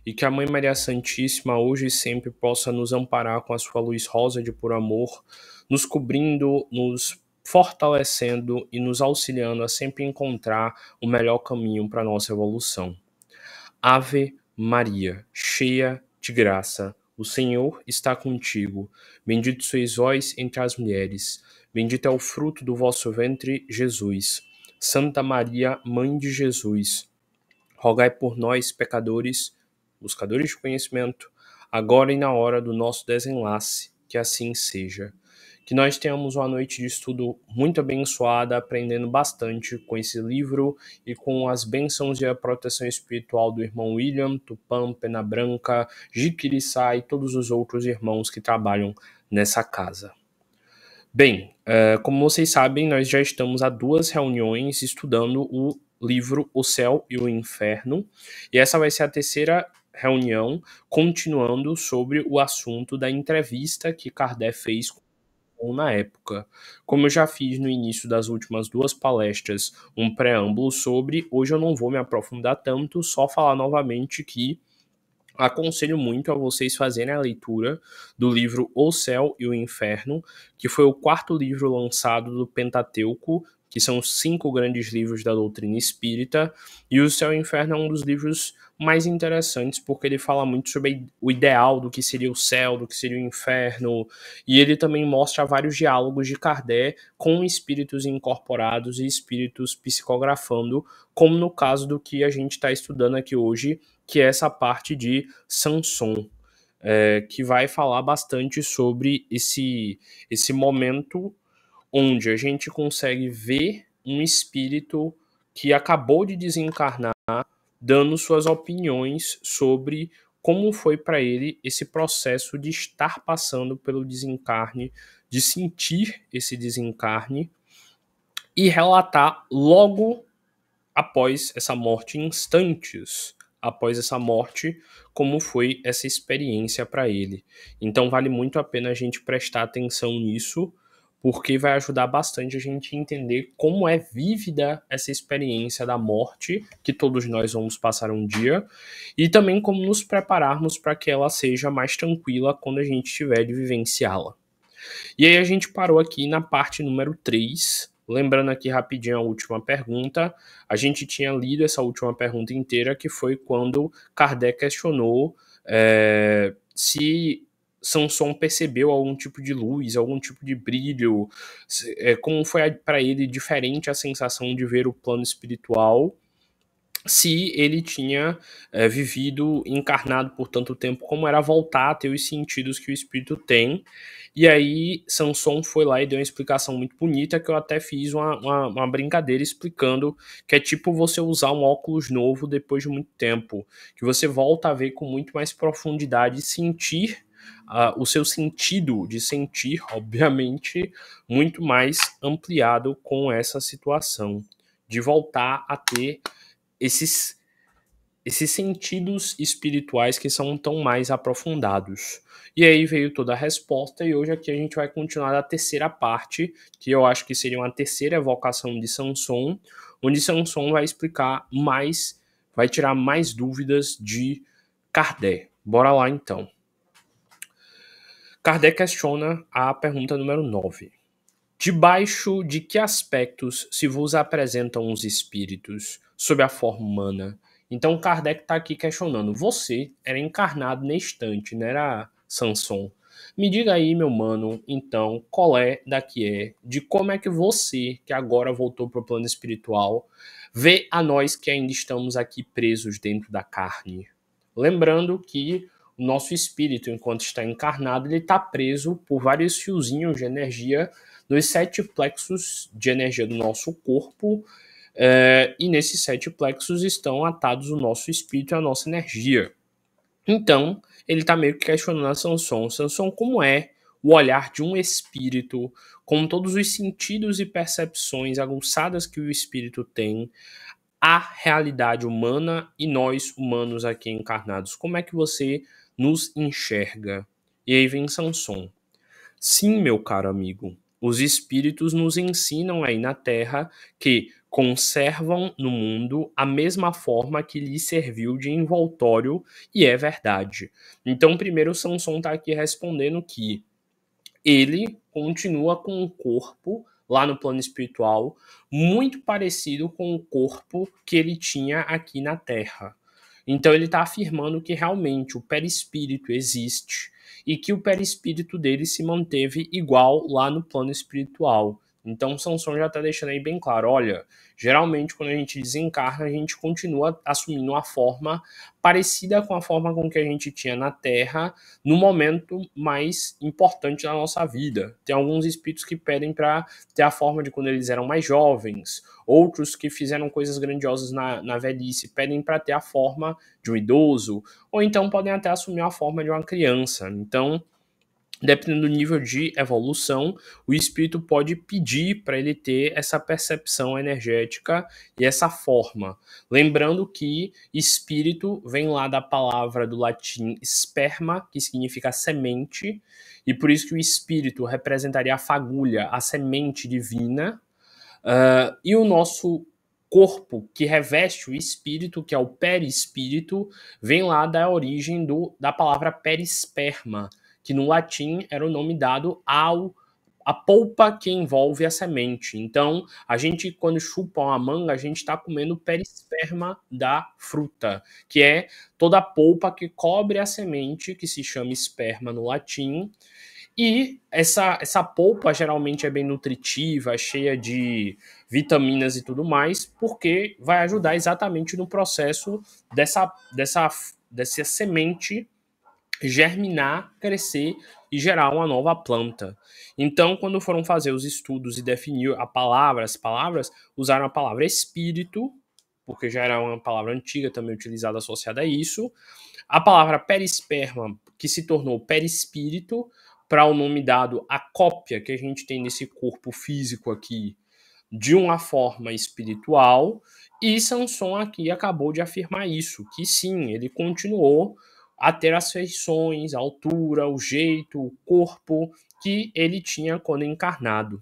e que a Mãe Maria Santíssima hoje e sempre possa nos amparar com a sua luz rosa de puro amor, nos cobrindo, nos fortalecendo e nos auxiliando a sempre encontrar o melhor caminho para a nossa evolução. Ave Maria, cheia de graça, o Senhor está contigo. Bendito sois vós entre as mulheres. Bendito é o fruto do vosso ventre, Jesus. Santa Maria, Mãe de Jesus, rogai por nós, pecadores, buscadores de conhecimento, agora e na hora do nosso desenlace. Que assim seja. Que nós tenhamos uma noite de estudo muito abençoada, aprendendo bastante com esse livro e com as bênçãos e a proteção espiritual do irmão William, Tupã, Pena Branca, Jiquiriçá e todos os outros irmãos que trabalham nessa casa. Bem, como vocês sabem, nós já estamos há 2 reuniões estudando o livro O Céu e o Inferno, e essa vai ser a 3ª reunião, continuando sobre o assunto da entrevista que Kardec fez na época. Como eu já fiz no início das últimas 2 palestras um preâmbulo sobre, hoje eu não vou me aprofundar tanto, só falar novamente que aconselho muito a vocês fazerem a leitura do livro O Céu e o Inferno, que foi o 4º livro lançado do Pentateuco, que são os 5 grandes livros da doutrina espírita, e O Céu e o Inferno é um dos livros mais interessantes, porque ele fala muito sobre o ideal do que seria o céu, do que seria o inferno, e ele também mostra vários diálogos de Kardec com espíritos incorporados e espíritos psicografando, como no caso do que a gente está estudando aqui hoje, que é essa parte de Samson, que vai falar bastante sobre esse momento onde a gente consegue ver um espírito que acabou de desencarnar dando suas opiniões sobre como foi para ele esse processo de estar passando pelo desencarne, de sentir esse desencarne e relatar logo após essa morte, instantes após essa morte, como foi essa experiência para ele. Então vale muito a pena a gente prestar atenção nisso, porque vai ajudar bastante a gente entender como é vívida essa experiência da morte, que todos nós vamos passar um dia, e também como nos prepararmos para que ela seja mais tranquila quando a gente tiver de vivenciá-la. E aí a gente parou aqui na parte número 3, lembrando aqui rapidinho a última pergunta, a gente tinha lido essa última pergunta inteira, que foi quando Kardec questionou se Samson percebeu algum tipo de luz, algum tipo de brilho, como foi para ele diferente a sensação de ver o plano espiritual, se ele tinha vivido encarnado por tanto tempo, como era voltar a ter os sentidos que o espírito tem. E aí Samson foi lá e deu uma explicação muito bonita, que eu até fiz uma brincadeira explicando, que é tipo você usar um óculos novo depois de muito tempo, que você volta a ver com muito mais profundidade e sentir o seu sentido de sentir, obviamente, muito mais ampliado com essa situação, de voltar a ter esses sentidos espirituais que são tão mais aprofundados. E aí veio toda a resposta, e hoje aqui a gente vai continuar a 3ª parte, que eu acho que seria uma 3ª evocação de Samson, onde Samson vai explicar mais, vai tirar mais dúvidas de Kardec. Bora lá então. Kardec questiona a pergunta número 9. Debaixo de que aspectos se vos apresentam os espíritos sob a forma humana? Então Kardec está aqui questionando. Você era encarnado nesse instante, não era Samson? Me diga aí, meu mano, então, qual é daqui de como é que você, que agora voltou para o plano espiritual, vê a nós que ainda estamos aqui presos dentro da carne? Lembrando que o nosso espírito, enquanto está encarnado, ele está preso por vários fiozinhos de energia nos 7 plexos de energia do nosso corpo, e nesses 7 plexos estão atados o nosso espírito e a nossa energia. Então, ele está meio que questionando a Samson. Samson, como é o olhar de um espírito, com todos os sentidos e percepções aguçadas que o espírito tem, a realidade humana e nós, humanos aqui encarnados? Como é que você nos enxerga? E aí vem Samson. Sim, meu caro amigo, os espíritos nos ensinam aí na Terra que, conservam no mundo a mesma forma que lhe serviu de envoltório, e é verdade. Então, primeiro, Samson está aqui respondendo que ele continua com um corpo lá no plano espiritual muito parecido com o corpo que ele tinha aqui na Terra. Então ele está afirmando que realmente o perispírito existe e que o perispírito dele se manteve igual lá no plano espiritual. Então Samson já está deixando aí bem claro, olha, geralmente quando a gente desencarna, a gente continua assumindo uma forma parecida com a forma com que a gente tinha na Terra no momento mais importante da nossa vida. Tem alguns espíritos que pedem para ter a forma de quando eles eram mais jovens, outros que fizeram coisas grandiosas na velhice pedem para ter a forma de um idoso, ou então podem até assumir a forma de uma criança. Então, dependendo do nível de evolução, o espírito pode pedir para ele ter essa percepção energética e essa forma. Lembrando que espírito vem lá da palavra do latim sperma, que significa semente, e por isso que o espírito representaria a fagulha, a semente divina, e o nosso corpo que reveste o espírito, que é o perispírito, vem lá da origem da palavra perisperma, que no latim era o nome dado a polpa que envolve a semente. Então, a gente, quando chupa uma manga, a gente está comendo o perisperma da fruta, que é toda a polpa que cobre a semente, que se chama esperma no latim. E essa polpa geralmente é bem nutritiva, cheia de vitaminas e tudo mais, porque vai ajudar exatamente no processo dessa semente germinar, crescer e gerar uma nova planta. Então, quando foram fazer os estudos e definir as palavras usaram a palavra espírito, porque já era uma palavra antiga também utilizada associada a isso, a palavra perisperma, que se tornou perispírito, para o nome dado à cópia que a gente tem nesse corpo físico aqui de uma forma espiritual, e Samson aqui acabou de afirmar isso, que sim, ele continuou a ter as feições, a altura, o jeito, o corpo que ele tinha quando encarnado.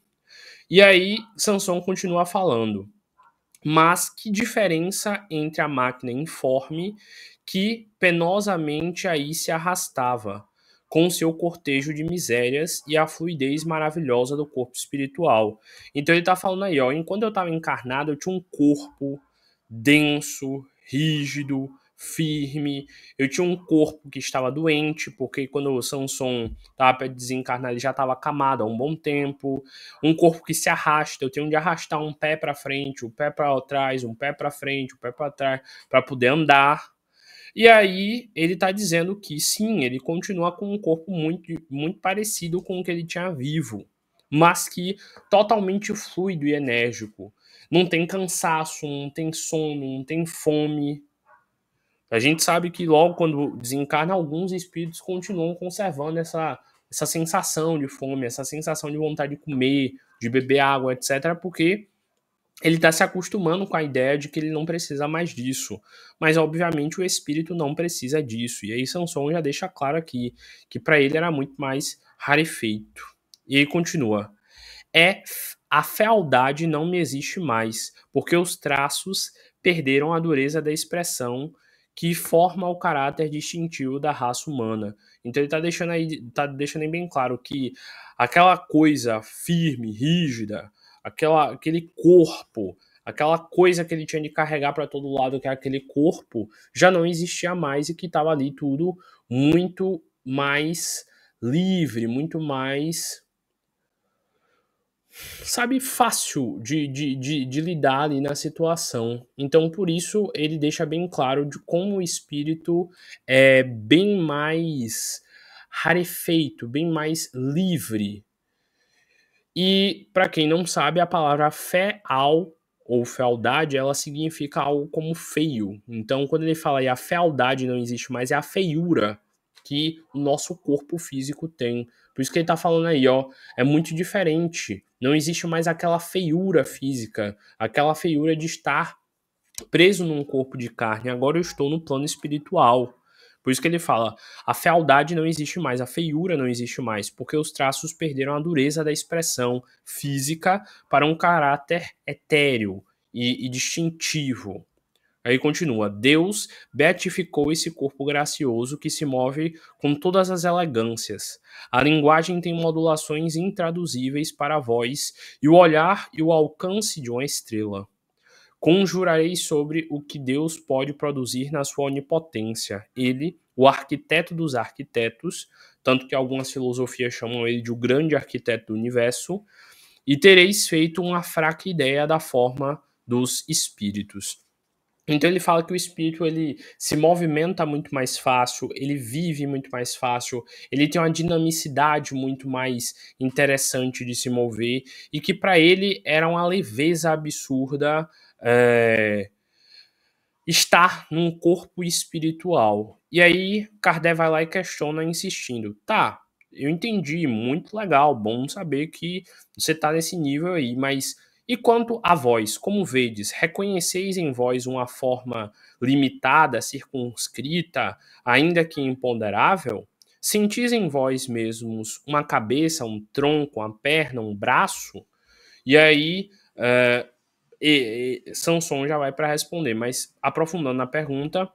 E aí Samson continua falando, mas que diferença entre a máquina informe que penosamente aí se arrastava, com seu cortejo de misérias e a fluidez maravilhosa do corpo espiritual. Então ele está falando aí, ó, enquanto eu estava encarnado, eu tinha um corpo denso, rígido, firme. Eu tinha um corpo que estava doente, porque quando o Samson estava para desencarnar, ele já estava acamado há um bom tempo. Um corpo que se arrasta, eu tenho de arrastar um pé para frente, um pé para trás, um pé para frente, um pé para trás, para poder andar. E aí ele está dizendo que sim, ele continua com um corpo muito, muito parecido com o que ele tinha vivo, mas que totalmente fluido e enérgico. Não tem cansaço, não tem sono, não tem fome. A gente sabe que logo quando desencarna, alguns espíritos continuam conservando essa sensação de fome, essa sensação de vontade de comer, de beber água, etc., porque ele está se acostumando com a ideia de que ele não precisa mais disso. Mas, obviamente, o espírito não precisa disso. E aí Samson já deixa claro aqui que para ele era muito mais rarefeito. E aí continua. A fealdade não me existe mais, porque os traços perderam a dureza da expressão que forma o caráter distintivo da raça humana. Então ele está deixando aí bem claro que aquela coisa firme, rígida, aquele corpo, aquela coisa que ele tinha de carregar para todo lado, que é aquele corpo, já não existia mais e que estava ali tudo muito mais livre, muito mais, sabe, fácil de lidar ali na situação. Então, por isso, ele deixa bem claro de como o espírito é bem mais rarefeito, bem mais livre. E, para quem não sabe, a palavra feal ou fealdade, ela significa algo como feio. Então, quando ele fala aí a fealdade não existe mais, é a feiura que o nosso corpo físico tem. Por isso que ele está falando aí, ó, é muito diferente. Não existe mais aquela feiura física, aquela feiura de estar preso num corpo de carne. Agora eu estou no plano espiritual. Por isso que ele fala, a fealdade não existe mais, a feiura não existe mais, porque os traços perderam a dureza da expressão física para um caráter etéreo. e distintivo. Aí continua: Deus beatificou esse corpo gracioso que se move com todas as elegâncias. A linguagem tem modulações intraduzíveis para a voz e o olhar e o alcance de uma estrela. Conjurarei sobre o que Deus pode produzir na sua onipotência. Ele, o arquiteto dos arquitetos, tanto que algumas filosofias chamam ele de o grande arquiteto do universo, e tereis feito uma fraca ideia da forma dos espíritos. Então ele fala que o espírito ele se movimenta muito mais fácil, ele vive muito mais fácil, ele tem uma dinamicidade muito mais interessante de se mover e que para ele era uma leveza absurda estar num corpo espiritual. E aí Kardec vai lá e questiona insistindo, tá, eu entendi, muito legal, bom saber que você está nesse nível aí, mas e quanto a vós, como vedes, reconheceis em vós uma forma limitada, circunscrita, ainda que imponderável? Sentis em vós mesmos uma cabeça, um tronco, uma perna, um braço? E aí, Sanson já vai para responder, mas aprofundando na pergunta,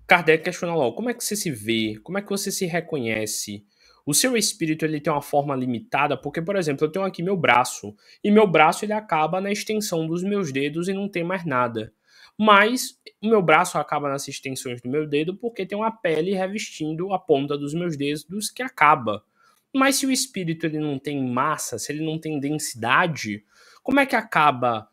Kardec questiona logo, como é que você se vê? Como é que você se reconhece? O seu espírito ele tem uma forma limitada, porque, por exemplo, eu tenho aqui meu braço, e meu braço ele acaba na extensão dos meus dedos e não tem mais nada. Mas o meu braço acaba nas extensões do meu dedo porque tem uma pele revestindo a ponta dos meus dedos que acaba. Mas se o espírito ele não tem massa, se ele não tem densidade, como é que acaba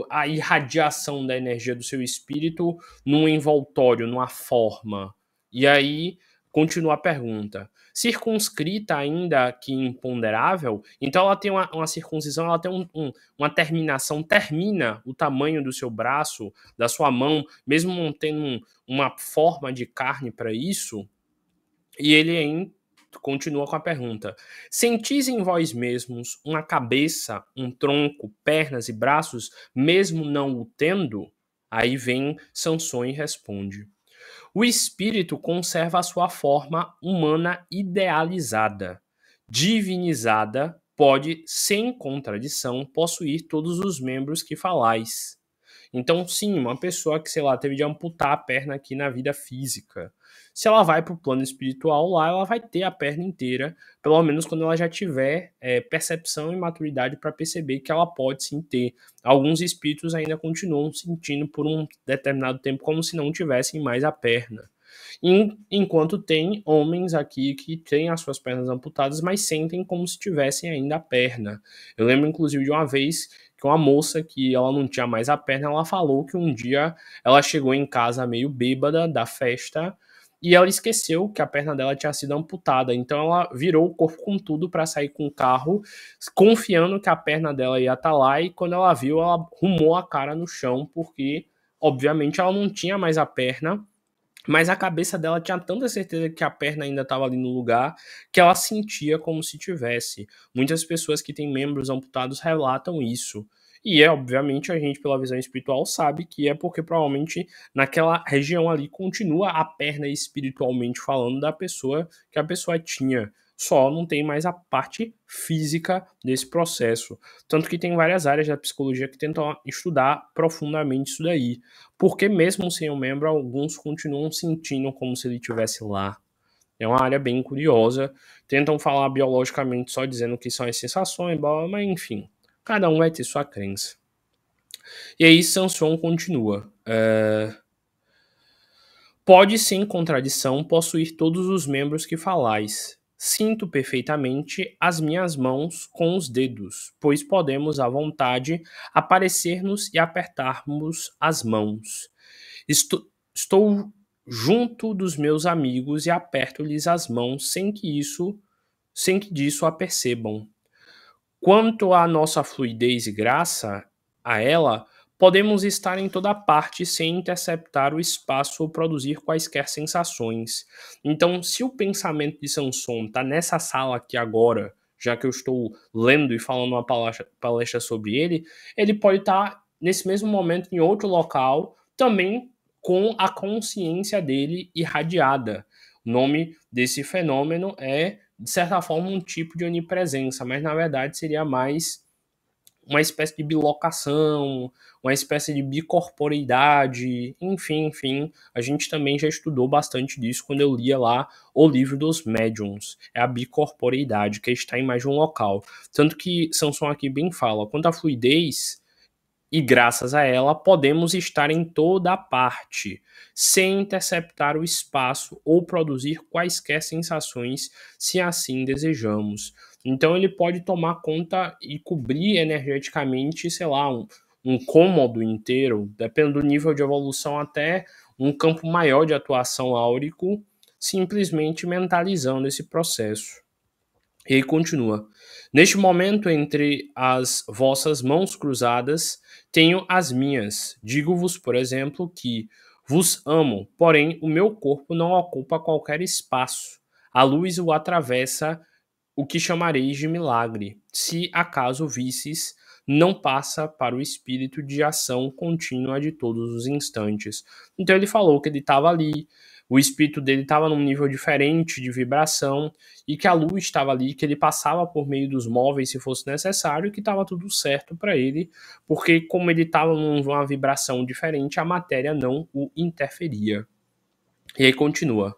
a irradiação da energia do seu espírito num envoltório, numa forma? E aí continua a pergunta. Circunscrita ainda que imponderável, então ela tem uma circuncisão, ela tem uma terminação, termina o tamanho do seu braço, da sua mão, mesmo não tendo uma forma de carne para isso, e ele continua com a pergunta: sentis em vós mesmos uma cabeça, um tronco, pernas e braços, mesmo não o tendo? Aí vem Sansão e responde: o espírito conserva a sua forma humana idealizada. Divinizada, pode, sem contradição, possuir todos os membros que falais. Então, sim, uma pessoa que, sei lá, teve de amputar a perna aqui na vida física. Se ela vai para o plano espiritual lá, ela vai ter a perna inteira, pelo menos quando ela já tiver percepção e maturidade para perceber que ela pode sim ter. Alguns espíritos ainda continuam sentindo por um determinado tempo como se não tivessem mais a perna. Enquanto tem homens aqui que têm as suas pernas amputadas, mas sentem como se tivessem ainda a perna. Eu lembro, inclusive, de uma vez que uma moça que ela não tinha mais a perna, ela falou que um dia ela chegou em casa meio bêbada da festa e ela esqueceu que a perna dela tinha sido amputada. Então ela virou o corpo com tudo para sair com o carro, confiando que a perna dela ia estar lá, e quando ela viu, ela rumou a cara no chão, porque obviamente ela não tinha mais a perna, mas a cabeça dela tinha tanta certeza que a perna ainda estava ali no lugar, que ela sentia como se tivesse. Muitas pessoas que têm membros amputados relatam isso. E obviamente, a gente, pela visão espiritual, sabe que é porque provavelmente naquela região ali continua a perna espiritualmente falando da pessoa que a pessoa tinha. Só não tem mais a parte física desse processo. Tanto que tem várias áreas da psicologia que tentam estudar profundamente isso daí. Porque mesmo sem o membro, alguns continuam sentindo como se ele estivesse lá. É uma área bem curiosa. Tentam falar biologicamente só dizendo que são as sensações, mas enfim, cada um vai ter sua crença. E aí Sanson continua. Pode, sem contradição, possuir todos os membros que falais. Sinto perfeitamente as minhas mãos com os dedos, pois podemos à vontade aparecer-nos e apertarmos as mãos. Estou junto dos meus amigos e aperto-lhes as mãos sem que disso a percebam. Quanto à nossa fluidez e graça, a ela, podemos estar em toda parte sem interceptar o espaço ou produzir quaisquer sensações. Então, se o pensamento de Sanson está nessa sala aqui agora, já que eu estou lendo e falando uma palestra sobre ele pode estar nesse mesmo momento em outro local, também com a consciência dele irradiada. O nome desse fenômeno é, de certa forma, um tipo de onipresença, mas na verdade seria mais uma espécie de bilocação, uma espécie de bicorporeidade, enfim, a gente também já estudou bastante disso quando eu lia lá o livro dos médiuns, é a bicorporeidade, que está em mais de um local. Tanto que Samson aqui bem fala, quanto à fluidez, e graças a ela podemos estar em toda parte, sem interceptar o espaço ou produzir quaisquer sensações, se assim desejamos. Então ele pode tomar conta e cobrir energeticamente, sei lá, um cômodo inteiro, dependendo do nível de evolução, até um campo maior de atuação áurico, simplesmente mentalizando esse processo. E aí continua. Neste momento, entre as vossas mãos cruzadas, tenho as minhas. Digo-vos, por exemplo, que vos amo, porém o meu corpo não ocupa qualquer espaço. A luz o atravessa, o que chamareis de milagre. Se acaso visses, não passa para o espírito de ação contínua de todos os instantes. Então ele falou que ele estava ali, o espírito dele estava num nível diferente de vibração e que a luz estava ali, que ele passava por meio dos móveis se fosse necessário e que estava tudo certo para ele, porque como ele estava numa vibração diferente, a matéria não o interferia. E aí continua.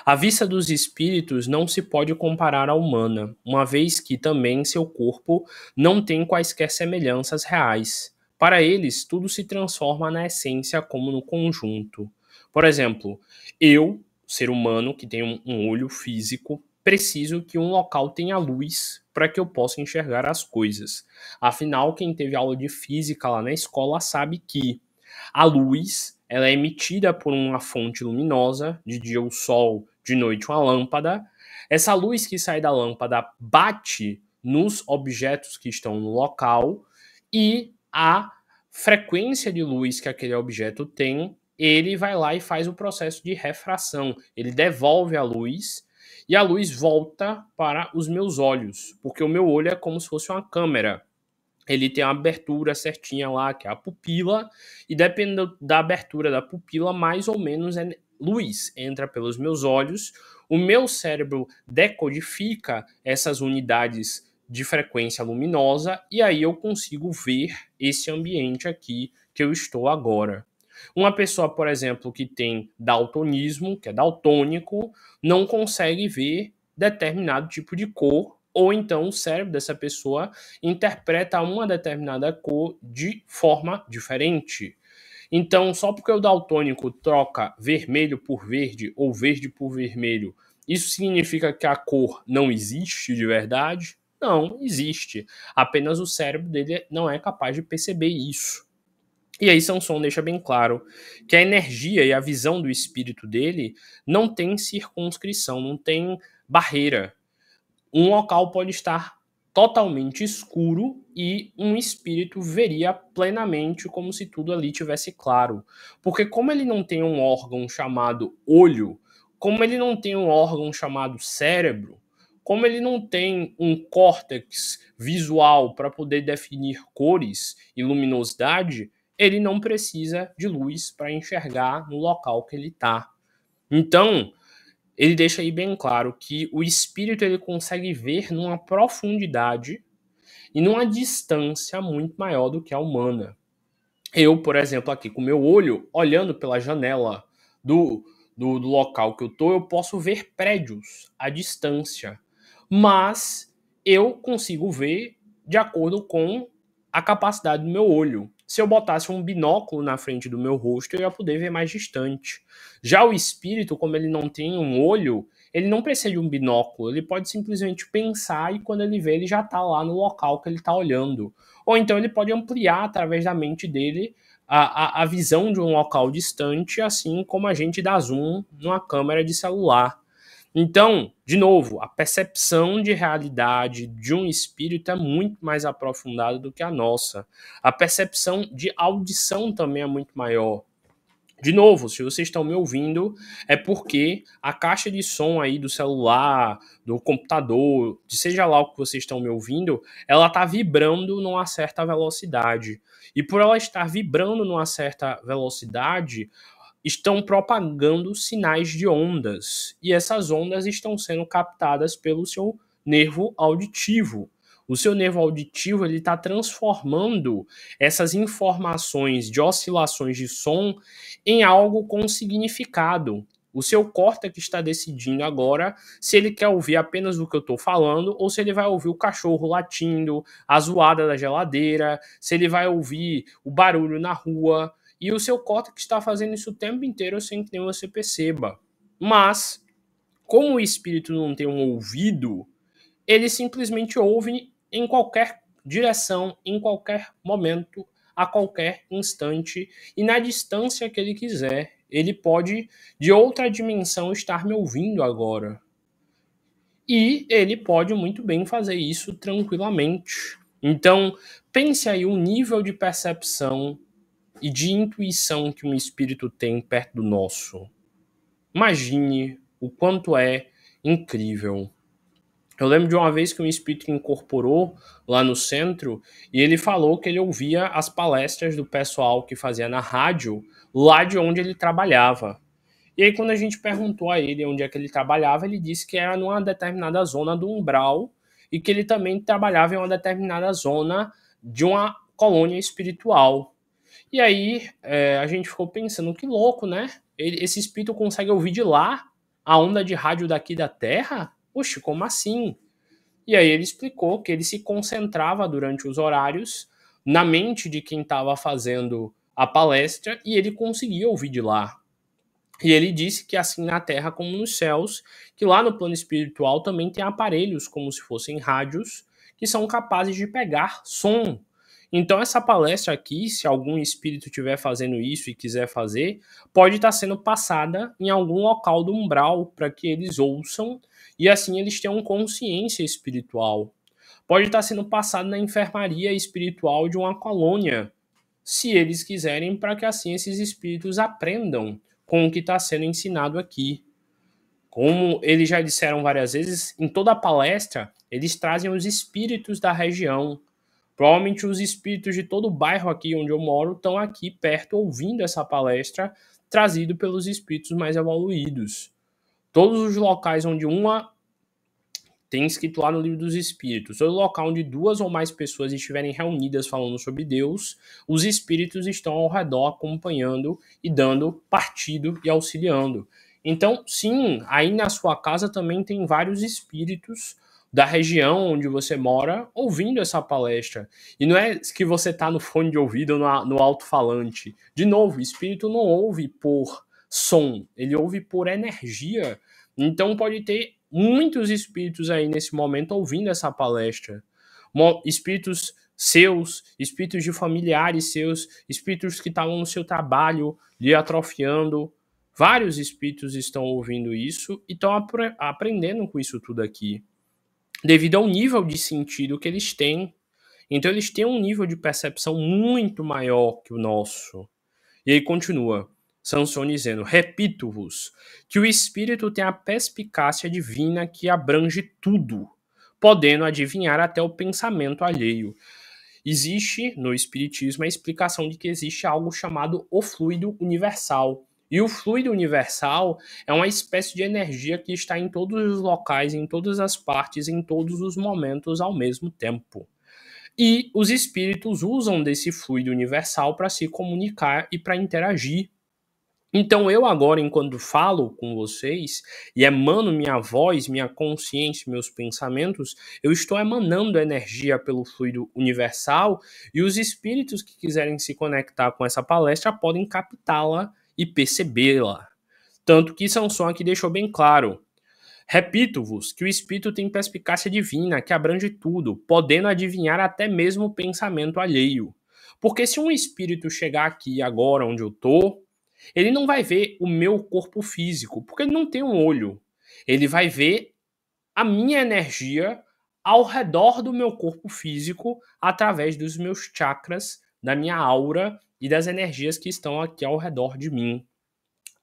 A vista dos espíritos não se pode comparar à humana, uma vez que também seu corpo não tem quaisquer semelhanças reais. Para eles, tudo se transforma na essência como no conjunto. Por exemplo, eu, ser humano que tem um olho físico, preciso que um local tenha luz para que eu possa enxergar as coisas. Afinal, quem teve aula de física lá na escola sabe que a luz ela é emitida por uma fonte luminosa, de dia o sol, de noite uma lâmpada. Essa luz que sai da lâmpada bate nos objetos que estão no local e a frequência de luz que aquele objeto tem, ele vai lá e faz o processo de refração. Ele devolve a luz e a luz volta para os meus olhos, porque o meu olho é como se fosse uma câmera. Ele tem uma abertura certinha lá, que é a pupila, e dependendo da abertura da pupila, mais ou menos luz entra pelos meus olhos, o meu cérebro decodifica essas unidades de frequência luminosa, e aí eu consigo ver esse ambiente aqui que eu estou agora. Uma pessoa, por exemplo, que tem daltonismo, que é daltônico, não consegue ver determinado tipo de cor, ou então o cérebro dessa pessoa interpreta uma determinada cor de forma diferente. Então, só porque o daltônico troca vermelho por verde ou verde por vermelho, isso significa que a cor não existe de verdade? Não, existe. Apenas o cérebro dele não é capaz de perceber isso. E aí Samson deixa bem claro que a energia e a visão do espírito dele não tem circunscrição, não tem barreira. Um local pode estar totalmente escuro e um espírito veria plenamente como se tudo ali tivesse claro. Porque como ele não tem um órgão chamado olho, como ele não tem um órgão chamado cérebro, como ele não tem um córtex visual para poder definir cores e luminosidade, ele não precisa de luz para enxergar no local que ele está. Então, ele deixa aí bem claro que o espírito ele consegue ver numa profundidade e numa distância muito maior do que a humana. Eu, por exemplo, aqui com o meu olho, olhando pela janela do local que eu tô, eu posso ver prédios à distância. Mas eu consigo ver de acordo com a capacidade do meu olho. Se eu botasse um binóculo na frente do meu rosto, eu ia poder ver mais distante. Já o espírito, como ele não tem um olho, ele não precisa de um binóculo, ele pode simplesmente pensar e quando ele vê, ele já está lá no local que ele está olhando. Ou então ele pode ampliar através da mente dele a visão de um local distante, assim como a gente dá zoom numa câmera de celular. Então, de novo, a percepção de realidade de um espírito é muito mais aprofundada do que a nossa. A percepção de audição também é muito maior. De novo, se vocês estão me ouvindo, é porque a caixa de som aí do celular, do computador, de seja lá o que vocês estão me ouvindo, ela está vibrando numa certa velocidade. E por ela estar vibrando numa certa velocidade, estão propagando sinais de ondas. E essas ondas estão sendo captadas pelo seu nervo auditivo. O seu nervo auditivo ele está transformando essas informações de oscilações de som em algo com significado. O seu córtex está decidindo agora se ele quer ouvir apenas o que eu estou falando ou se ele vai ouvir o cachorro latindo, a zoada da geladeira, se ele vai ouvir o barulho na rua. E o seu córtex está fazendo isso o tempo inteiro sem que nem você perceba. Mas, como o espírito não tem um ouvido, ele simplesmente ouve em qualquer direção, em qualquer momento, a qualquer instante e na distância que ele quiser. Ele pode, de outra dimensão, estar me ouvindo agora. E ele pode muito bem fazer isso tranquilamente. Então, pense aí o nível de percepção e de intuição que um espírito tem perto do nosso. Imagine o quanto é incrível. Eu lembro de uma vez que um espírito incorporou lá no centro e ele falou que ele ouvia as palestras do pessoal que fazia na rádio lá de onde ele trabalhava. E aí quando a gente perguntou a ele onde é que ele trabalhava, ele disse que era numa determinada zona do umbral e que ele também trabalhava em uma determinada zona de uma colônia espiritual. E aí a gente ficou pensando, que louco, né? Esse espírito consegue ouvir de lá a onda de rádio daqui da Terra? Oxe, como assim? E aí ele explicou que ele se concentrava durante os horários na mente de quem estava fazendo a palestra e ele conseguia ouvir de lá. E ele disse que assim na Terra como nos céus, que lá no plano espiritual também tem aparelhos como se fossem rádios que são capazes de pegar som. Então essa palestra aqui, se algum espírito estiver fazendo isso e quiser fazer, pode estar sendo passada em algum local do umbral para que eles ouçam e assim eles tenham consciência espiritual. Pode estar sendo passado na enfermaria espiritual de uma colônia, se eles quiserem, para que assim esses espíritos aprendam com o que está sendo ensinado aqui. Como eles já disseram várias vezes, em toda a palestra, eles trazem os espíritos da região. Provavelmente os espíritos de todo o bairro aqui onde eu moro estão aqui perto ouvindo essa palestra, trazido pelos espíritos mais evoluídos. Todos os locais onde tem escrito lá no livro dos espíritos, todo local onde 2 ou mais pessoas estiverem reunidas falando sobre Deus, os espíritos estão ao redor acompanhando e dando partido e auxiliando. Então, sim, aí na sua casa também tem vários espíritos da região onde você mora ouvindo essa palestra. E não é que você está no fone de ouvido ou no alto-falante. De novo, o espírito não ouve por som, ele ouve por energia. Então pode ter muitos espíritos aí nesse momento ouvindo essa palestra. Espíritos seus, espíritos de familiares seus, espíritos que estavam no seu trabalho lhe atrofiando. Vários espíritos estão ouvindo isso e estão aprendendo com isso tudo aqui. Devido ao nível de sentido que eles têm. Então eles têm um nível de percepção muito maior que o nosso. E aí continua Sansone dizendo: repito-vos que o espírito tem a perspicácia divina que abrange tudo, podendo adivinhar até o pensamento alheio. Existe no espiritismo a explicação de que existe algo chamado o fluido universal. E o fluido universal é uma espécie de energia que está em todos os locais, em todas as partes, em todos os momentos ao mesmo tempo. E os espíritos usam desse fluido universal para se comunicar e para interagir. Então eu agora, enquanto falo com vocês e emano minha voz, minha consciência, meus pensamentos, eu estou emanando energia pelo fluido universal e os espíritos que quiserem se conectar com essa palestra podem captá-la e percebê-la. Tanto que Sanson aqui deixou bem claro: repito-vos que o espírito tem perspicácia divina que abrange tudo, podendo adivinhar até mesmo o pensamento alheio. Porque se um espírito chegar aqui agora onde eu estou, ele não vai ver o meu corpo físico, porque ele não tem um olho. Ele vai ver a minha energia ao redor do meu corpo físico, através dos meus chakras, da minha aura e das energias que estão aqui ao redor de mim.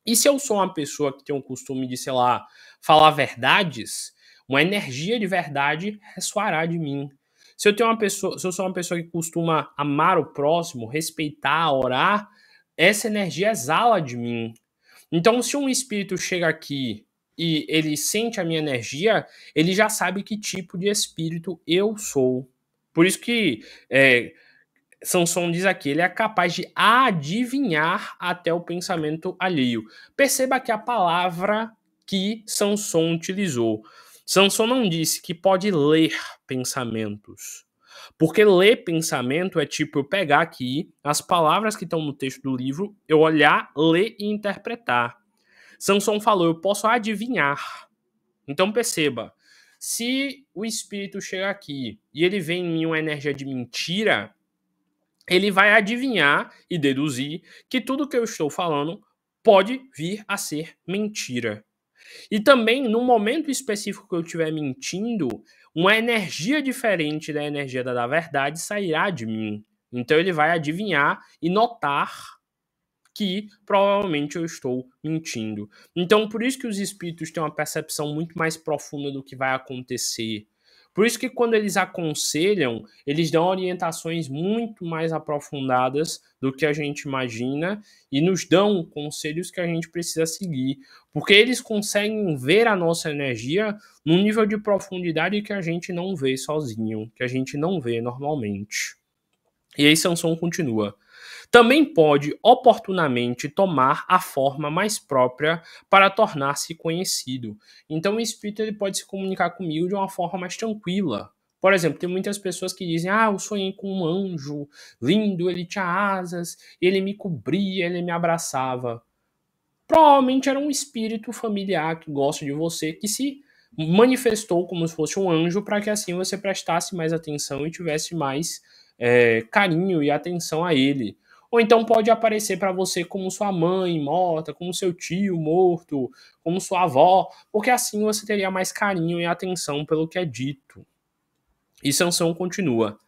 E se eu sou uma pessoa que tem o costume de, sei lá, falar verdades, uma energia de verdade ressoará de mim. Se eu sou uma pessoa que costuma amar o próximo, respeitar, orar, essa energia exala de mim. Então, se um espírito chega aqui e ele sente a minha energia, ele já sabe que tipo de espírito eu sou. Por isso que Sansão diz aqui, ele é capaz de adivinhar até o pensamento alheio. Perceba que a palavra que Sansão utilizou. Sansão não disse que pode ler pensamentos. Porque ler pensamento é tipo eu pegar aqui as palavras que estão no texto do livro, eu olhar, ler e interpretar. Sansão falou, eu posso adivinhar. Então perceba, se o espírito chega aqui e ele vê em mim uma energia de mentira, ele vai adivinhar e deduzir que tudo que eu estou falando pode vir a ser mentira. E também, no momento específico que eu estiver mentindo, uma energia diferente da energia da verdade sairá de mim. Então ele vai adivinhar e notar que provavelmente eu estou mentindo. Então, por isso que os espíritos têm uma percepção muito mais profunda do que vai acontecer. Por isso que quando eles aconselham, eles dão orientações muito mais aprofundadas do que a gente imagina e nos dão conselhos que a gente precisa seguir, porque eles conseguem ver a nossa energia num nível de profundidade que a gente não vê sozinho, que a gente não vê normalmente. E aí Sansão continua. Também pode oportunamente tomar a forma mais própria para tornar-se conhecido. Então o espírito ele pode se comunicar comigo de uma forma mais tranquila. Por exemplo, tem muitas pessoas que dizem: "Ah, eu sonhei com um anjo lindo, ele tinha asas, ele me cobria, ele me abraçava". Provavelmente era um espírito familiar que gosta de você, que se manifestou como se fosse um anjo para que assim você prestasse mais atenção e tivesse mais carinho e atenção a ele. Ou então pode aparecer para você como sua mãe morta, como seu tio morto, como sua avó, porque assim você teria mais carinho e atenção pelo que é dito. E Sansão continua.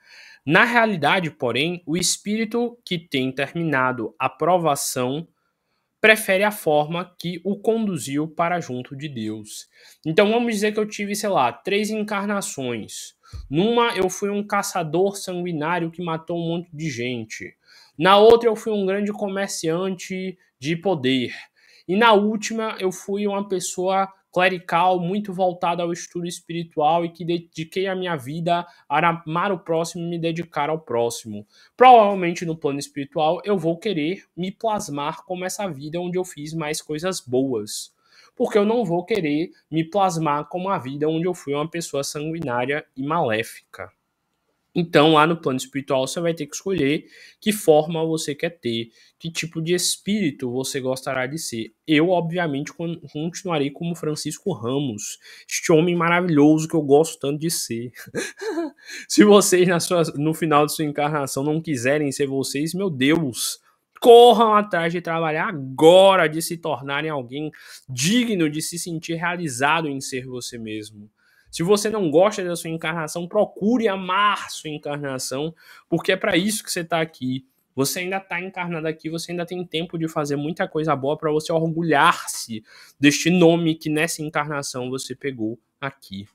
Na realidade, porém, o espírito que tem terminado a provação prefere a forma que o conduziu para junto de Deus. Então vamos dizer que eu tive, sei lá, 3 encarnações. Numa eu fui um caçador sanguinário que matou um monte de gente. Na outra eu fui um grande comerciante de poder. E na última eu fui uma pessoa clerical muito voltada ao estudo espiritual e que dediquei a minha vida a amar o próximo e me dedicar ao próximo. Provavelmente no plano espiritual eu vou querer me plasmar como essa vida onde eu fiz mais coisas boas. Porque eu não vou querer me plasmar como a vida onde eu fui uma pessoa sanguinária e maléfica. Então, lá no plano espiritual, você vai ter que escolher que forma você quer ter, que tipo de espírito você gostará de ser. Eu, obviamente, continuarei como Francisco Ramos, este homem maravilhoso que eu gosto tanto de ser. Se vocês, no final de sua encarnação, não quiserem ser vocês, meu Deus, corram atrás de trabalhar agora, de se tornarem alguém digno de se sentir realizado em ser você mesmo. Se você não gosta da sua encarnação, procure amar sua encarnação, porque é para isso que você está aqui. Você ainda está encarnado aqui, você ainda tem tempo de fazer muita coisa boa para você orgulhar-se deste nome que nessa encarnação você pegou aqui.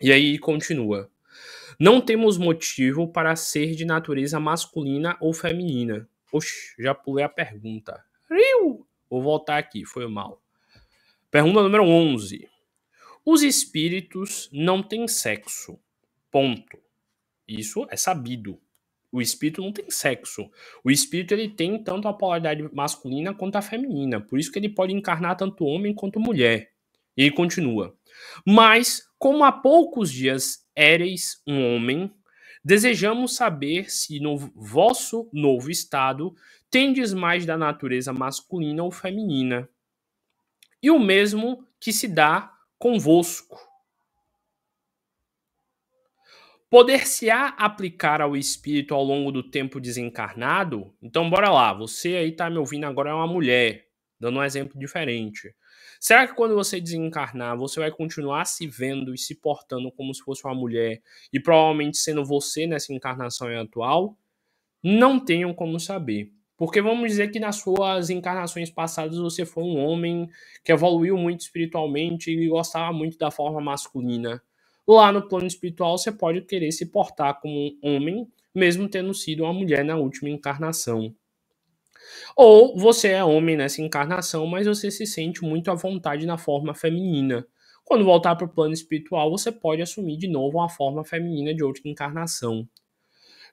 E aí continua. Não temos motivo para ser de natureza masculina ou feminina. Oxe, já pulei a pergunta. Vou voltar aqui, foi mal. Pergunta número 11. Os espíritos não têm sexo. Ponto. Isso é sabido. O espírito não tem sexo. O espírito ele tem tanto a polaridade masculina quanto a feminina. Por isso que ele pode encarnar tanto homem quanto mulher. E ele continua. Mas, como há poucos dias éreis um homem, desejamos saber se no vosso novo estado tendes mais da natureza masculina ou feminina. E o mesmo que se dá convosco. Poder-se-á aplicar ao espírito ao longo do tempo desencarnado? Então, bora lá. Você aí tá me ouvindo agora é uma mulher, dando um exemplo diferente. Será que quando você desencarnar, você vai continuar se vendo e se portando como se fosse uma mulher e provavelmente sendo você nessa encarnação atual? Não tenham como saber. Porque vamos dizer que nas suas encarnações passadas você foi um homem que evoluiu muito espiritualmente e gostava muito da forma masculina. Lá no plano espiritual você pode querer se portar como um homem, mesmo tendo sido uma mulher na última encarnação. Ou você é homem nessa encarnação, mas você se sente muito à vontade na forma feminina. Quando voltar para o plano espiritual, você pode assumir de novo uma forma feminina de outra encarnação.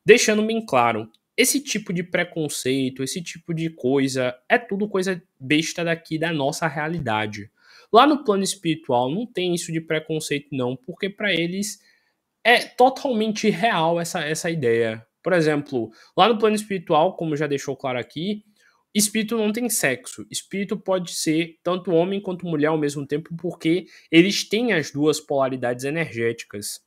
Deixando bem claro, esse tipo de preconceito, esse tipo de coisa, é tudo coisa besta daqui da nossa realidade. Lá no plano espiritual não tem isso de preconceito não, porque para eles é totalmente real essa ideia. Por exemplo, lá no plano espiritual, como já deixou claro aqui, espírito não tem sexo. Espírito pode ser tanto homem quanto mulher ao mesmo tempo, porque eles têm as duas polaridades energéticas.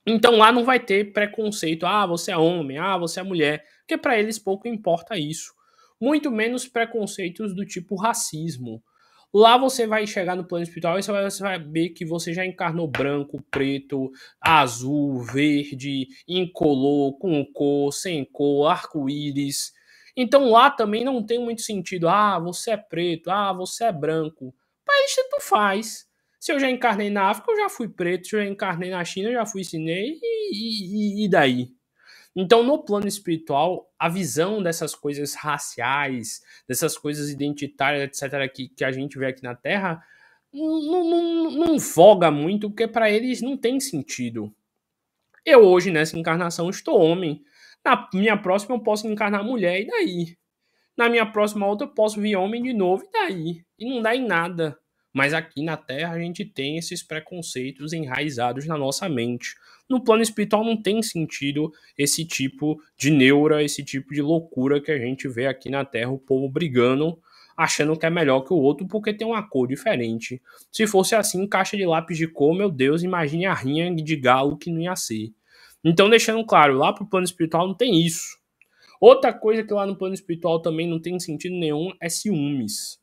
Então lá não vai ter preconceito, ah, você é homem, ah, você é mulher, porque para eles pouco importa isso. Muito menos preconceitos do tipo racismo. Lá você vai chegar no plano espiritual e você vai ver que você já encarnou branco, preto, azul, verde, incolor, com cor, sem cor, arco-íris. Então lá também não tem muito sentido, ah, você é preto, ah, você é branco. Para eles tanto faz. Se eu já encarnei na África, eu já fui preto. Se eu já encarnei na China, eu já fui chinês. E daí? Então, no plano espiritual, a visão dessas coisas raciais, dessas coisas identitárias, etc., que a gente vê aqui na Terra, não voga muito, porque para eles não tem sentido. Eu hoje, nessa encarnação, estou homem. Na minha próxima, eu posso encarnar mulher, e daí? Na minha próxima outra, eu posso vir homem de novo, e daí? E não dá em nada. Mas aqui na Terra a gente tem esses preconceitos enraizados na nossa mente. No plano espiritual não tem sentido esse tipo de neura, esse tipo de loucura que a gente vê aqui na Terra, o povo brigando, achando que é melhor que o outro porque tem uma cor diferente. Se fosse assim, caixa de lápis de cor, meu Deus, imagine a rinha de galo que não ia ser. Então, deixando claro, lá pro plano espiritual não tem isso. Outra coisa que lá no plano espiritual também não tem sentido nenhum é ciúmes.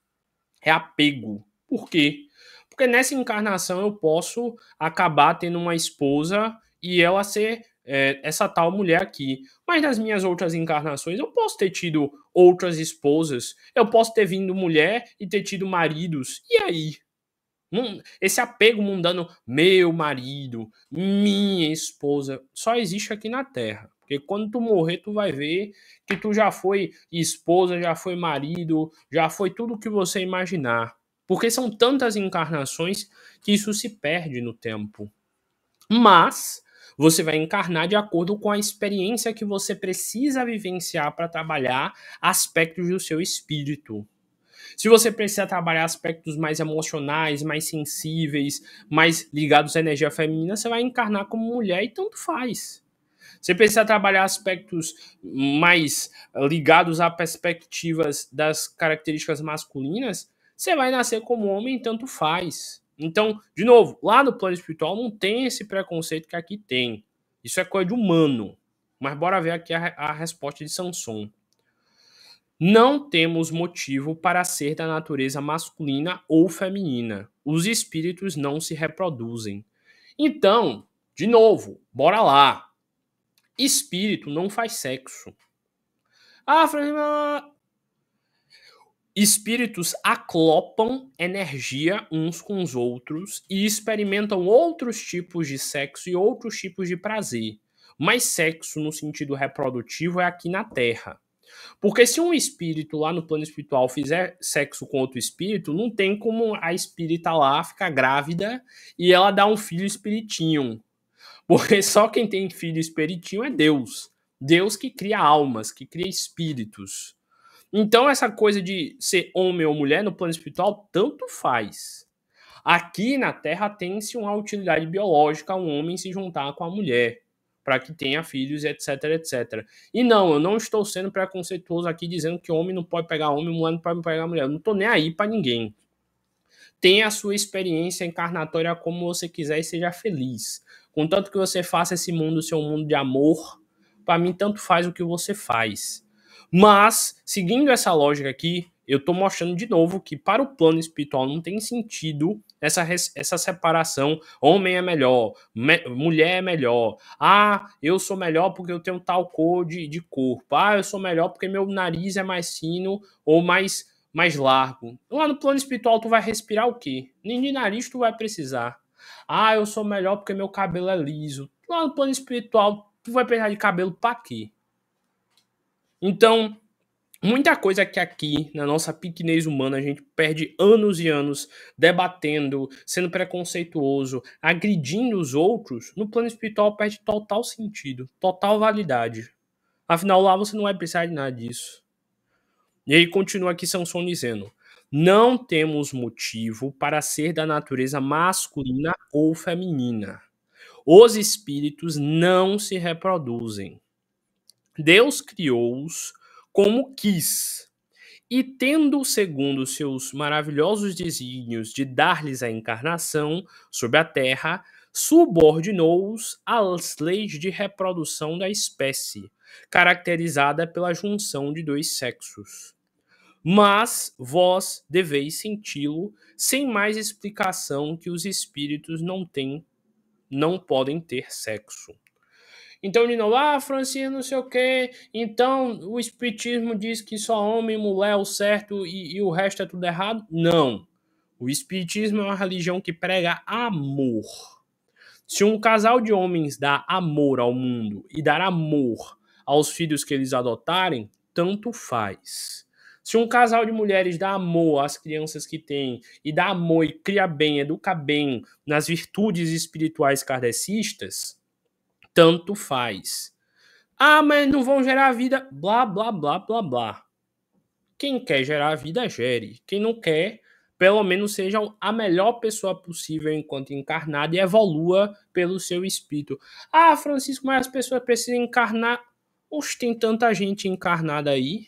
É apego. Por quê? Porque nessa encarnação eu posso acabar tendo uma esposa e ela ser essa tal mulher aqui. Mas nas minhas outras encarnações eu posso ter tido outras esposas. Eu posso ter vindo mulher e ter tido maridos. E aí? Esse apego mundano, meu marido, minha esposa, só existe aqui na Terra. Porque quando tu morrer, tu vai ver que tu já foi esposa, já foi marido, já foi tudo o que você imaginar. Porque são tantas encarnações que isso se perde no tempo. Mas você vai encarnar de acordo com a experiência que você precisa vivenciar para trabalhar aspectos do seu espírito. Se você precisa trabalhar aspectos mais emocionais, mais sensíveis, mais ligados à energia feminina, você vai encarnar como mulher e tanto faz. Você precisa trabalhar aspectos mais ligados a perspectivas das características masculinas, você vai nascer como homem e tanto faz. Então, de novo, lá no plano espiritual não tem esse preconceito que aqui tem. Isso é coisa de humano. Mas bora ver aqui a resposta de Samson. Não temos motivo para ser da natureza masculina ou feminina. Os espíritos não se reproduzem. Então, de novo, bora lá. Espírito não faz sexo. Espíritos aclopam energia uns com os outros e experimentam outros tipos de sexo e outros tipos de prazer. Mas sexo, no sentido reprodutivo, é aqui na Terra. Porque se um espírito lá no plano espiritual fizer sexo com outro espírito, não tem como a espírita lá ficar grávida e ela dar um filho espiritinho. Porque só quem tem filho espiritinho é Deus. Deus que cria almas, que cria espíritos. Então essa coisa de ser homem ou mulher no plano espiritual tanto faz. Aqui na Terra tem-se uma utilidade biológica um homem se juntar com a mulher para que tenha filhos, etc, etc. E não, eu não estou sendo preconceituoso aqui dizendo que homem não pode pegar homem, mulher não pode pegar mulher. Eu não estou nem aí para ninguém. Tenha a sua experiência encarnatória como você quiser e seja feliz. Contanto que você faça esse mundo ser um mundo de amor, para mim tanto faz o que você faz. Mas, seguindo essa lógica aqui, eu estou mostrando de novo que para o plano espiritual não tem sentido essa separação. Homem é melhor, mulher é melhor. Ah, eu sou melhor porque eu tenho tal cor de corpo. Ah, eu sou melhor porque meu nariz é mais fino ou mais largo. Lá no plano espiritual tu vai respirar o quê? Nem de nariz tu vai precisar. Ah, eu sou melhor porque meu cabelo é liso. Lá no plano espiritual tu vai precisar de cabelo para quê? Então, Muita coisa que aqui, na nossa pequenez humana, a gente perde anos e anos debatendo, sendo preconceituoso, agredindo os outros, no plano espiritual perde total sentido, total validade. Afinal, lá você não vai precisar de nada disso. E aí continua aqui Sansão dizendo: não temos motivo para ser da natureza masculina ou feminina. Os espíritos não se reproduzem. Deus criou-os como quis. E tendo, segundo seus maravilhosos desígnios de dar-lhes a encarnação sobre a terra, subordinou-os às leis de reprodução da espécie, caracterizada pela junção de dois sexos. Mas vós deveis senti-lo sem mais explicação que os espíritos não podem ter sexo. Então, de novo, Francisco, não sei o quê. Então, o espiritismo diz que só homem e mulher é o certo e o resto é tudo errado? Não. O espiritismo é uma religião que prega amor. Se um casal de homens dá amor ao mundo e dar amor aos filhos que eles adotarem, tanto faz. Se um casal de mulheres dá amor às crianças que têm e dá amor e cria bem, educa bem nas virtudes espirituais kardecistas, tanto faz. Mas não vão gerar vida, blá, blá, blá, blá, blá. Quem quer gerar vida, gere. Quem não quer, pelo menos seja a melhor pessoa possível enquanto encarnada e evolua pelo seu espírito. Francisco, mas as pessoas precisam encarnar. Oxe, tem tanta gente encarnada aí.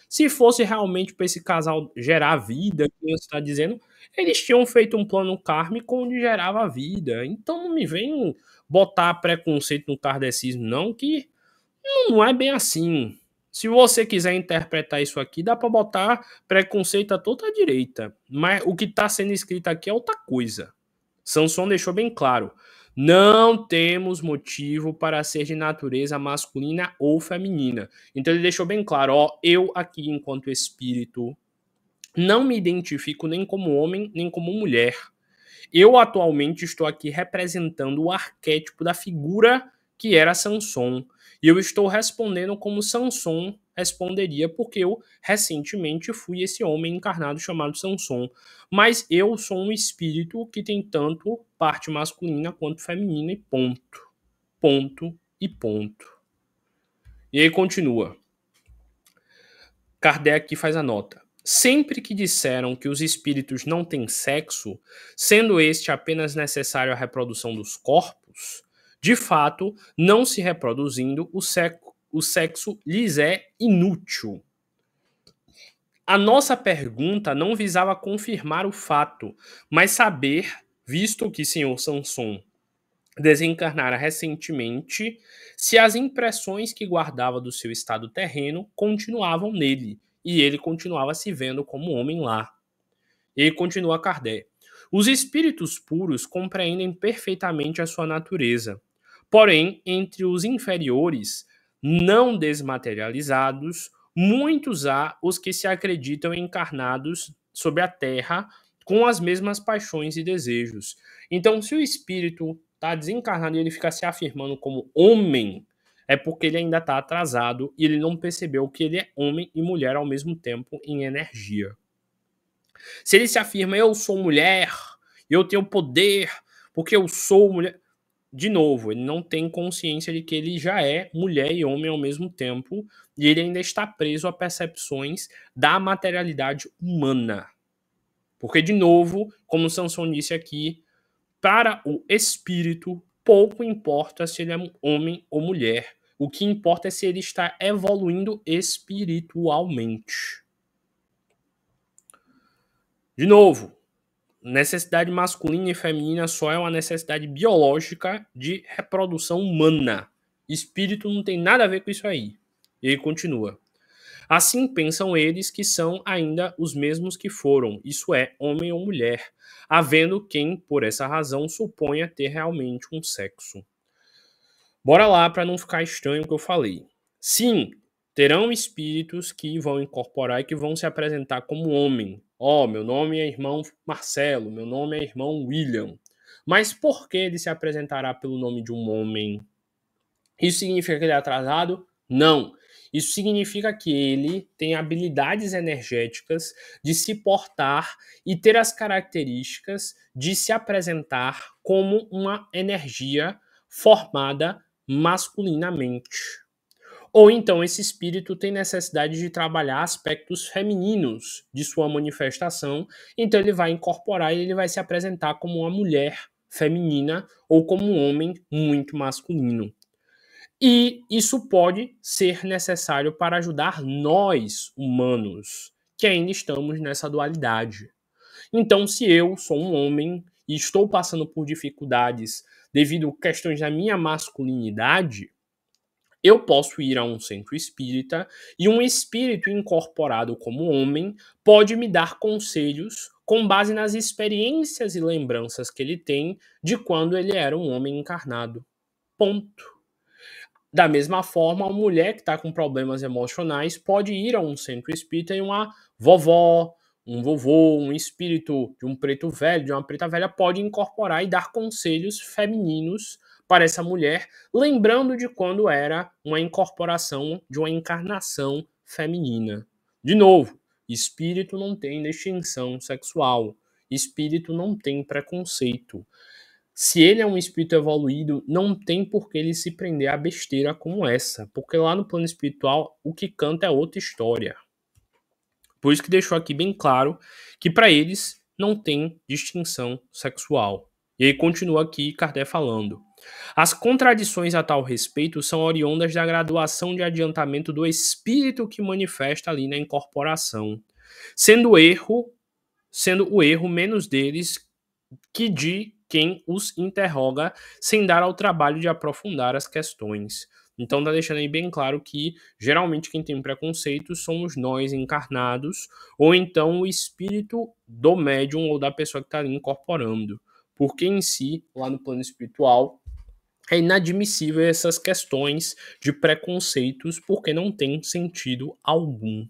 Se fosse realmente para esse casal gerar vida, como você está dizendo, eles tinham feito um plano kármico onde gerava vida. Então não me vem botar preconceito no kardecismo, não, que não é bem assim. Se você quiser interpretar isso aqui, dá para botar preconceito a toda a direita. Mas o que está sendo escrito aqui é outra coisa. Sansão deixou bem claro. Não temos motivo para ser de natureza masculina ou feminina. Então ele deixou bem claro, eu aqui enquanto espírito não me identifico nem como homem, nem como mulher. Eu atualmente estou aqui representando o arquétipo da figura que era Sansão. E eu estou respondendo como Sansão responderia, porque eu recentemente fui esse homem encarnado chamado Sansão. Mas eu sou um espírito que tem tanto parte masculina quanto feminina e ponto. Ponto e ponto. E aí continua. Kardec faz a nota. Sempre que disseram que os espíritos não têm sexo, sendo este apenas necessário à reprodução dos corpos, de fato, não se reproduzindo, o sexo lhes é inútil. A nossa pergunta não visava confirmar o fato, mas saber, visto que senhor Sansão desencarnara recentemente, se as impressões que guardava do seu estado terreno continuavam nele, e ele continuava se vendo como homem lá. E continua Kardec. Os espíritos puros compreendem perfeitamente a sua natureza. Porém, entre os inferiores, não desmaterializados, muitos há os que se acreditam encarnados sobre a terra com as mesmas paixões e desejos. Então, se o espírito está desencarnado e ele fica se afirmando como homem, é porque ele ainda está atrasado e ele não percebeu que ele é homem e mulher ao mesmo tempo em energia. Se ele se afirma, eu sou mulher, eu tenho poder, porque eu sou mulher. De novo, ele não tem consciência de que ele já é mulher e homem ao mesmo tempo, e ele ainda está preso a percepções da materialidade humana. Porque, de novo, como Sansão disse aqui, para o espírito, pouco importa se ele é homem ou mulher. O que importa é se ele está evoluindo espiritualmente. De novo, necessidade masculina e feminina só é uma necessidade biológica de reprodução humana. Espírito não tem nada a ver com isso aí. E ele continua. Assim pensam eles que são ainda os mesmos que foram, isso é, homem ou mulher, havendo quem, por essa razão, suponha ter realmente um sexo. Bora lá para não ficar estranho o que eu falei. Sim, terão espíritos que vão incorporar e que vão se apresentar como homem. Meu nome é irmão Marcelo, meu nome é irmão William. Mas por que ele se apresentará pelo nome de um homem? Isso significa que ele é atrasado? Não. Isso significa que ele tem habilidades energéticas de se portar e ter as características de se apresentar como uma energia formada masculinamente. Ou então esse espírito tem necessidade de trabalhar aspectos femininos de sua manifestação, então ele vai incorporar e ele vai se apresentar como uma mulher feminina ou como um homem muito masculino. E isso pode ser necessário para ajudar nós, humanos, que ainda estamos nessa dualidade. Então, se eu sou um homem e estou passando por dificuldades devido a questões da minha masculinidade, eu posso ir a um centro espírita e um espírito incorporado como homem pode me dar conselhos com base nas experiências e lembranças que ele tem de quando ele era um homem encarnado. Ponto. Da mesma forma, uma mulher que está com problemas emocionais pode ir a um centro espírita e uma vovó, um vovô, um espírito de um preto velho, de uma preta velha, pode incorporar e dar conselhos femininos para essa mulher, lembrando de quando era uma incorporação de uma encarnação feminina. De novo, espírito não tem distinção sexual, espírito não tem preconceito. Se ele é um espírito evoluído, não tem por que ele se prender a besteira como essa, porque lá no plano espiritual o que canta é outra história. Por isso que deixou aqui bem claro que para eles não tem distinção sexual. E aí continua aqui Kardec falando. As contradições a tal respeito são oriundas da graduação de adiantamento do espírito que manifesta ali na incorporação, sendo o erro menos deles que de quem os interroga sem dar ao trabalho de aprofundar as questões. Então tá deixando aí bem claro que geralmente quem tem preconceito somos nós encarnados ou então o espírito do médium ou da pessoa que está ali incorporando. Porque em si, lá no plano espiritual, é inadmissível essas questões de preconceitos porque não tem sentido algum.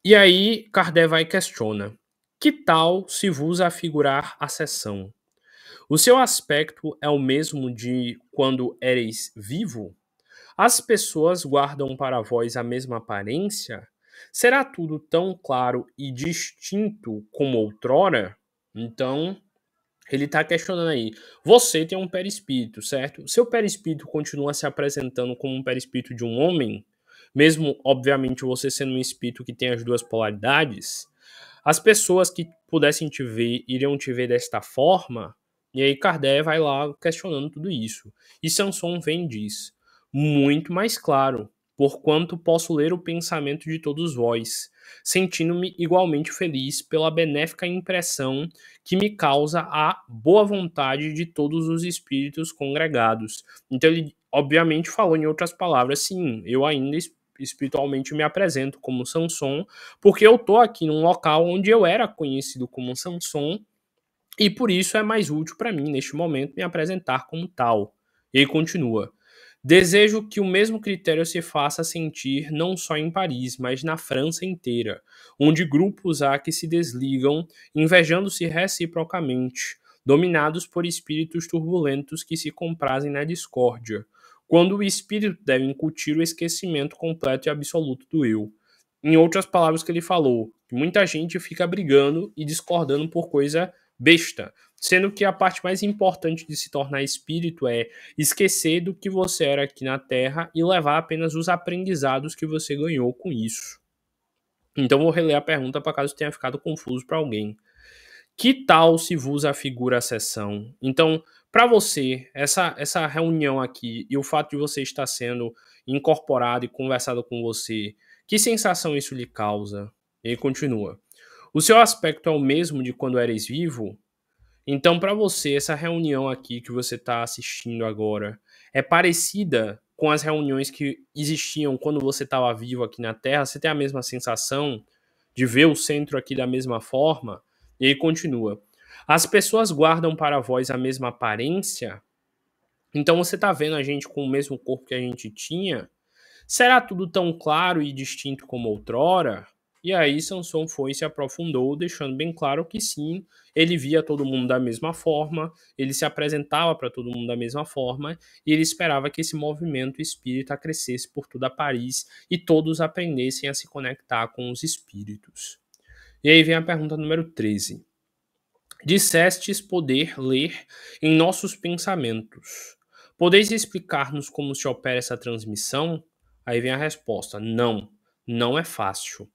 E aí Kardec vai e questiona: que tal se vos afigurar a sessão? O seu aspecto é o mesmo de quando éreis vivo? As pessoas guardam para vós a mesma aparência? Será tudo tão claro e distinto como outrora? Então, ele está questionando aí. Você tem um perispírito, certo? O seu perispírito continua se apresentando como um perispírito de um homem? Mesmo, obviamente, você sendo um espírito que tem as duas polaridades? As pessoas que pudessem te ver iriam te ver desta forma? E aí Kardec vai lá questionando tudo isso. E Sanson vem e diz: muito mais claro, porquanto posso ler o pensamento de todos vós, sentindo-me igualmente feliz pela benéfica impressão que me causa a boa vontade de todos os espíritos congregados. Então ele, obviamente, falou em outras palavras, sim, eu ainda espiritualmente me apresento como Sanson, porque eu tô aqui num local onde eu era conhecido como Sanson, e por isso é mais útil para mim, neste momento, me apresentar como tal. E ele continua: desejo que o mesmo critério se faça sentir não só em Paris, mas na França inteira, onde grupos há que se desligam, invejando-se reciprocamente, dominados por espíritos turbulentos que se comprazem na discórdia, quando o espírito deve incutir o esquecimento completo e absoluto do eu. Em outras palavras que ele falou, muita gente fica brigando e discordando por coisa besta, sendo que a parte mais importante de se tornar espírito é esquecer do que você era aqui na Terra e levar apenas os aprendizados que você ganhou com isso. Então vou reler a pergunta para caso tenha ficado confuso para alguém. Que tal se vos afigura a sessão? Então, para você, essa reunião aqui e o fato de você estar sendo incorporado e conversado com você, que sensação isso lhe causa? E ele continua. O seu aspecto é o mesmo de quando eres vivo? Então, para você, essa reunião aqui que você está assistindo agora é parecida com as reuniões que existiam quando você estava vivo aqui na Terra? Você tem a mesma sensação de ver o centro aqui da mesma forma? E aí continua. As pessoas guardam para vós a mesma aparência? Então você está vendo a gente com o mesmo corpo que a gente tinha? Será tudo tão claro e distinto como outrora? E aí Sansão foi e se aprofundou, deixando bem claro que sim, ele via todo mundo da mesma forma, ele se apresentava para todo mundo da mesma forma, e ele esperava que esse movimento espírita crescesse por toda Paris e todos aprendessem a se conectar com os espíritos. E aí vem a pergunta número 13. Dissestes poder ler em nossos pensamentos. Podeis explicar-nos como se opera essa transmissão? Aí vem a resposta: não, não é fácil.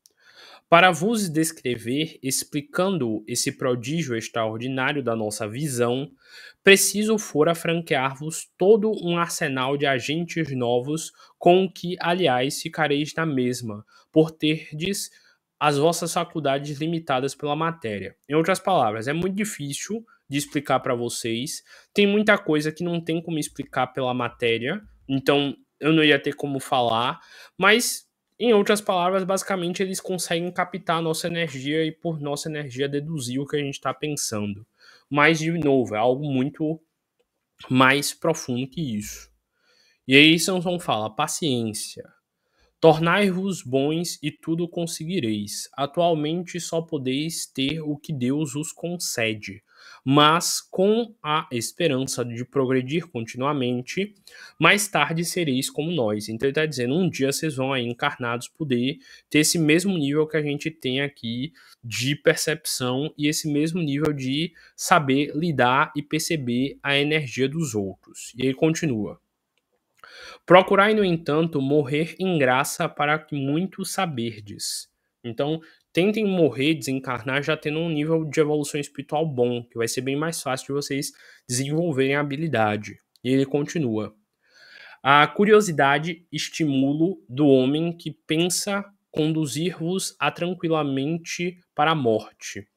Para vos descrever, explicando esse prodígio extraordinário da nossa visão, preciso fora franquear-vos todo um arsenal de agentes novos, com o que, aliás, ficareis na mesma, por terdes as vossas faculdades limitadas pela matéria. Em outras palavras, é muito difícil de explicar para vocês, tem muita coisa que não tem como explicar pela matéria, então eu não ia ter como falar, mas em outras palavras, basicamente eles conseguem captar a nossa energia e por nossa energia deduzir o que a gente está pensando. Mas, de novo, é algo muito mais profundo que isso. E aí Sansão fala, paciência. Tornai-vos bons e tudo conseguireis. Atualmente só podeis ter o que Deus os concede, mas com a esperança de progredir continuamente, mais tarde sereis como nós. Então ele está dizendo, um dia vocês vão aí encarnados poder ter esse mesmo nível que a gente tem aqui de percepção e esse mesmo nível de saber lidar e perceber a energia dos outros. E aí continua. Procurai, no entanto, morrer em graça para que muito saberdes. Então, tentem morrer, desencarnar, já tendo um nível de evolução espiritual bom, que vai ser bem mais fácil de vocês desenvolverem a habilidade. E ele continua. A curiosidade, estimulo do homem que pensa conduzir-vos a tranquilamente para a morte,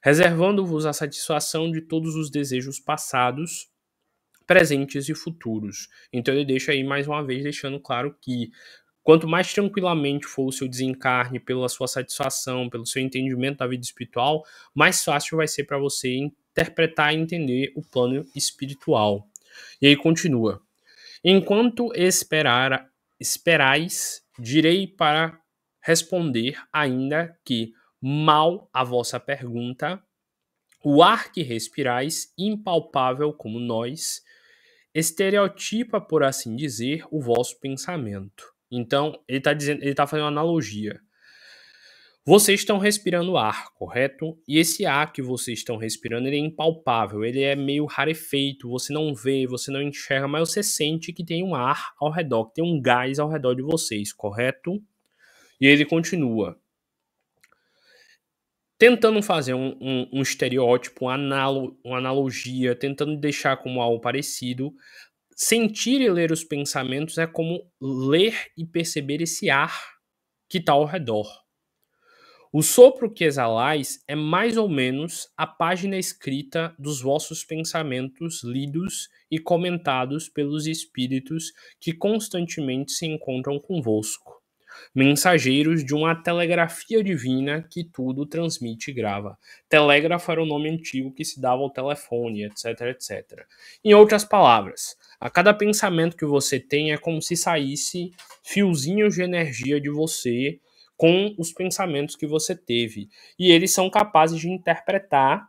reservando-vos a satisfação de todos os desejos passados, presentes e futuros. Então ele deixa aí mais uma vez deixando claro que quanto mais tranquilamente for o seu desencarne pela sua satisfação, pelo seu entendimento da vida espiritual, mais fácil vai ser para você interpretar e entender o plano espiritual. E aí continua. Enquanto esperais, direi para responder ainda que, mal a vossa pergunta, o ar que respirais, impalpável como nós, estereotipa, por assim dizer, o vosso pensamento. Então, ele está fazendo uma analogia. Vocês estão respirando ar, correto? E esse ar que vocês estão respirando, ele é impalpável, ele é meio rarefeito, você não vê, você não enxerga, mas você sente que tem um ar ao redor, que tem um gás ao redor de vocês, correto? E ele continua. Tentando fazer um estereótipo, uma analogia, tentando deixar como algo parecido, sentir e ler os pensamentos é como ler e perceber esse ar que está ao redor. O sopro que exalais é mais ou menos a página escrita dos vossos pensamentos lidos e comentados pelos espíritos que constantemente se encontram convosco, mensageiros de uma telegrafia divina que tudo transmite e grava. Telégrafo era o nome antigo que se dava ao telefone, etc, etc. Em outras palavras, a cada pensamento que você tem é como se saísse fiozinhos de energia de você com os pensamentos que você teve. E eles são capazes de interpretar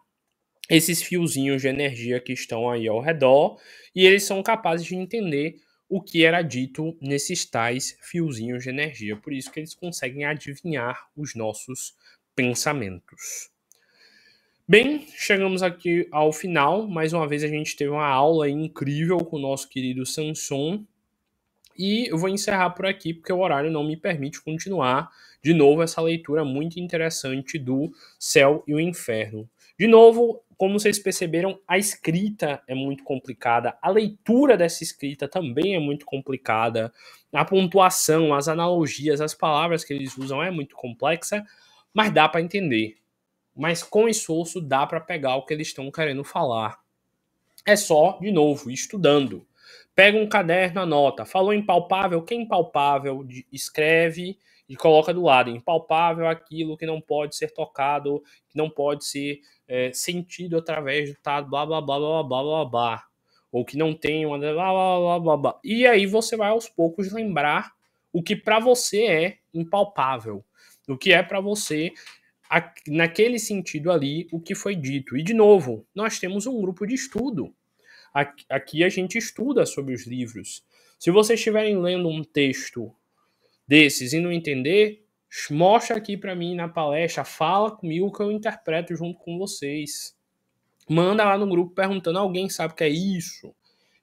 esses fiozinhos de energia que estão aí ao redor, e eles são capazes de entender o que era dito nesses tais fiozinhos de energia. Por isso que eles conseguem adivinhar os nossos pensamentos. Bem, chegamos aqui ao final. Mais uma vez a gente teve uma aula incrível com o nosso querido Sansão. E eu vou encerrar por aqui, porque o horário não me permite continuar de novo essa leitura muito interessante do Céu e o Inferno. De novo, como vocês perceberam, a escrita é muito complicada, a leitura dessa escrita também é muito complicada, a pontuação, as analogias, as palavras que eles usam é muito complexa, mas dá para entender. Mas com esforço dá para pegar o que eles estão querendo falar. É só, de novo, estudando. Pega um caderno, anota. Falou impalpável, que é impalpável? Escreve e coloca do lado. Impalpável é aquilo que não pode ser tocado, que não pode ser sentido através do tato, blá, blá, blá, blá, blá, blá, blá. Ou que não tem uma... Blá, blá, blá, blá, blá. E aí você vai aos poucos lembrar o que para você é impalpável. o que é para você, naquele sentido ali, o que foi dito. E, de novo, nós temos um grupo de estudo. Aqui a gente estuda sobre os livros. Se vocês estiverem lendo um texto desses e não entender, mostra aqui para mim na palestra, fala comigo que eu interpreto junto com vocês. Manda lá no grupo perguntando, alguém sabe o que é isso?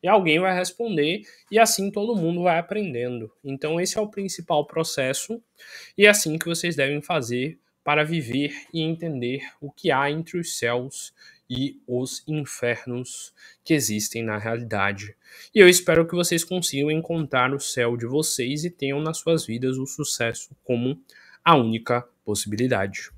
E alguém vai responder, e assim todo mundo vai aprendendo. Então esse é o principal processo, e é assim que vocês devem fazer para viver e entender o que há entre os céus e os infernos que existem na realidade. E eu espero que vocês consigam encontrar o céu de vocês e tenham nas suas vidas o sucesso como a única possibilidade.